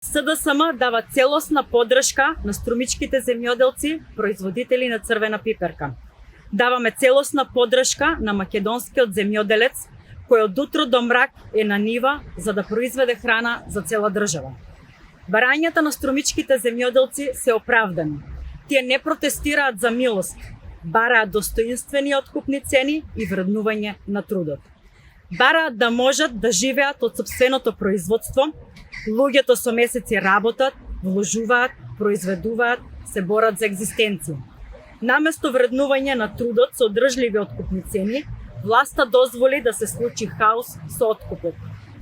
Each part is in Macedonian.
СДСМ дава целосна поддршка на струмичките земјоделци, производители на црвена пиперка. Даваме целосна поддршка на македонскиот земјоделец, кој од утро до мрак е на нива за да произведе храна за цела држава. Барањата на струмичките земјоделци се оправдани. Тие не протестираат за милост, бараат достоинствени откупни цени и вреднување на трудот. Бараат да можат да живеат од сопственото производство. Луѓето со месеци работат, вложуваат, произведуваат, се борат за екзистенција. Наместо вреднување на трудот со одржливи откупни цени, власта дозволи да се случи хаос со откупот.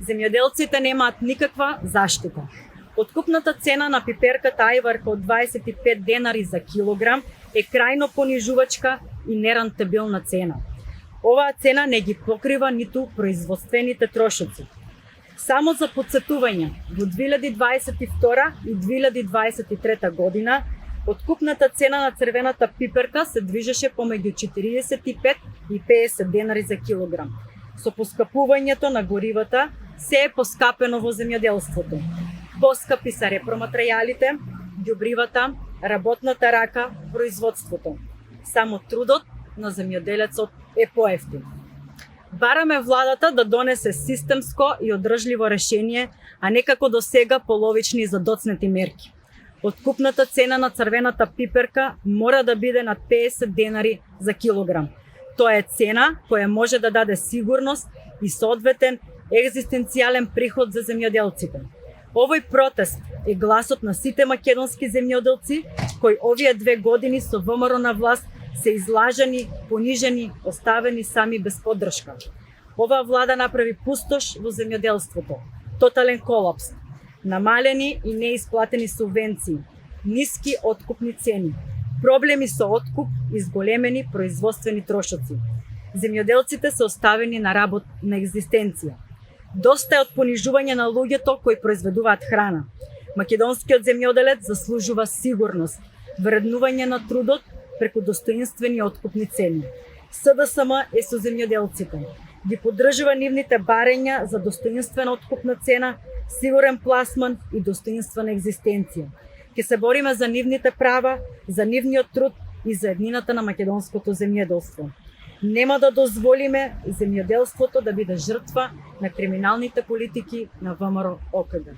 Земјоделците немаат никаква заштита. Откупната цена на пиперката ајварка од 25 денари за килограм е крајно понижувачка и нерентабилна цена. Оваа цена не ги покрива ниту производствените трошоци. Само за подсетување, во 2022 и 2023 година, откупната цена на црвената пиперка се движеше помеѓу 45 и 50 денари за килограм. Со поскапувањето на горивата, се е поскапено во земјоделството. Поскапи се репроматеријалите, ѓубривата, работната рака, производството. Само трудот на земјоделецот е поевтин. Бараме владата да донесе системско и одржливо решение, а не како до сега половични и задоцнети мерки. Откупната цена на црвената пиперка мора да биде над 50 денари за килограм. Тоа е цена која може да даде сигурност и соодветен екзистенцијален приход за земјоделците. Овој протест е гласот на сите македонски земјоделци кои овие 2 години со ВМРО на власт се излажени, понижени, оставени сами без поддршка. Оваа влада направи пустош во земјоделството, тотален колапс, намалени и неисплатени субвенции, ниски откупни цени, проблеми со откуп и зголемени производствени трошоци. Земјоделците се оставени на работ на екзистенција. Доста е од понижување на луѓето кои произведуваат храна. Македонскиот земјоделец заслужува сигурност, вреднување на трудот преку достоинствени откупни цени. СДСМ е со земјоделците. Ги поддржува нивните барања за достоинствена откупна цена, сигурен пласман и достоинствена екзистенција. Ке се бориме за нивните права, за нивниот труд и за еднината на македонското земјоделство. Нема да дозволиме земјоделството да биде жртва на криминалните политики на ВМРО ОКГ.